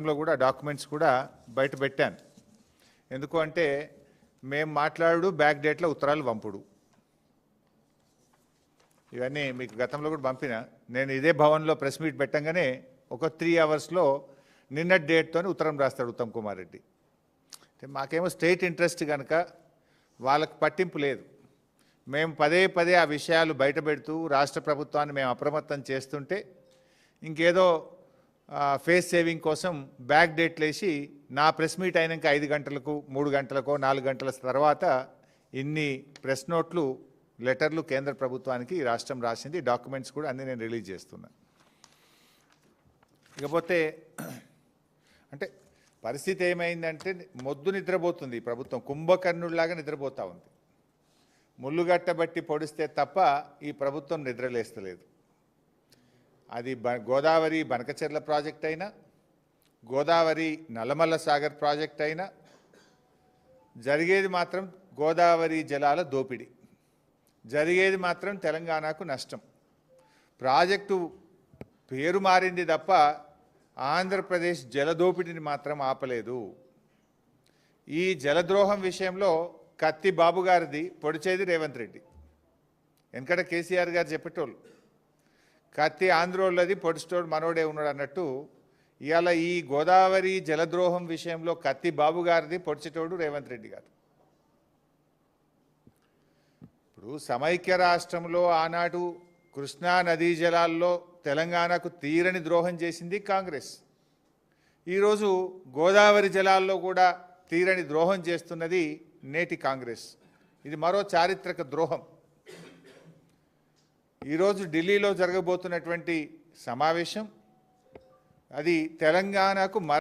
లో కూడా డాక్యుమెంట్స్ కూడా బయట పెట్టాను. ఎందుకు అంటే మేము మాట్లాడు బ్యాక్ డేట్లో ఉత్తరాలు పంపుడు ఇవన్నీ మీకు గతంలో కూడా పంపిన. నేను ఇదే భవన్లో ప్రెస్ మీట్ పెట్టంగానే ఒక 3 అవర్స్లో నిన్న డేట్తో ఉత్తరం రాస్తాడు ఉత్తమ్ కుమార్ రెడ్డి. మాకేమో స్టేట్ ఇంట్రెస్ట్ కనుక వాళ్ళకు పట్టింపు లేదు. మేము పదే పదే ఆ విషయాలు బయట పెడుతూ రాష్ట్ర ప్రభుత్వాన్ని మేము అప్రమత్తం చేస్తుంటే ఇంకేదో ఫేస్ సేవింగ్ కోసం బ్యాక్ డేట్లు వేసి నా ప్రెస్ మీట్ అయినాక 5 గంటలకు 3 గంటలకో 4 గంటల తర్వాత ఇన్ని ప్రెస్ నోట్లు లెటర్లు కేంద్ర ప్రభుత్వానికి రాష్ట్రం రాసింది. డాక్యుమెంట్స్ కూడా అన్నీ నేను రిలీజ్ చేస్తున్నా. ఇకపోతే అంటే పరిస్థితి ఏమైందంటే మొద్దు నిద్రపోతుంది ప్రభుత్వం, కుంభకర్ణుడిలాగా నిద్రపోతూ ఉంది. ముళ్ళుగట్టబట్టి పొడిస్తే తప్ప ఈ ప్రభుత్వం నిద్రలేస్తలేదు. అది గోదావరి బనకచెర్ల ప్రాజెక్ట్ అయినా, గోదావరి నల్లమల్ల సాగర్ ప్రాజెక్ట్ అయినా జరిగేది మాత్రం గోదావరి జలాల దోపిడీ, జరిగేది మాత్రం తెలంగాణకు నష్టం. ప్రాజెక్టు పేరు మారింది తప్ప ఆంధ్రప్రదేశ్ జలదోపిడిని మాత్రం ఆపలేదు. ఈ జలద్రోహం విషయంలో కత్తి బాబు గారిది, పొడిచేది రేవంత్ రెడ్డి. వెనకట కేసీఆర్ గారు చెప్పేటోళ్ళు కత్తి ఆంధ్రోళ్ళది, పొడిచేటోడు మనోడే ఉన్నాడు అన్నట్టు ఇవాళ ఈ గోదావరి జలద్రోహం విషయంలో కత్తి బాబు గారిది, పొడిచేటోడు రేవంత్ రెడ్డి గారు. ఇప్పుడు సమైక్య రాష్ట్రంలో ఆనాడు కృష్ణా నదీ జలాల్లో తెలంగాణకు తీరని ద్రోహం చేసింది కాంగ్రెస్. ఈరోజు గోదావరి జలాల్లో కూడా తీరని ద్రోహం చేస్తున్నది నేటి కాంగ్రెస్. ఇది మరో చారిత్రక ద్రోహం. ఈరోజు ఢిల్లీలో జరగబోతున్నటువంటి సమావేశం అది తెలంగాణకు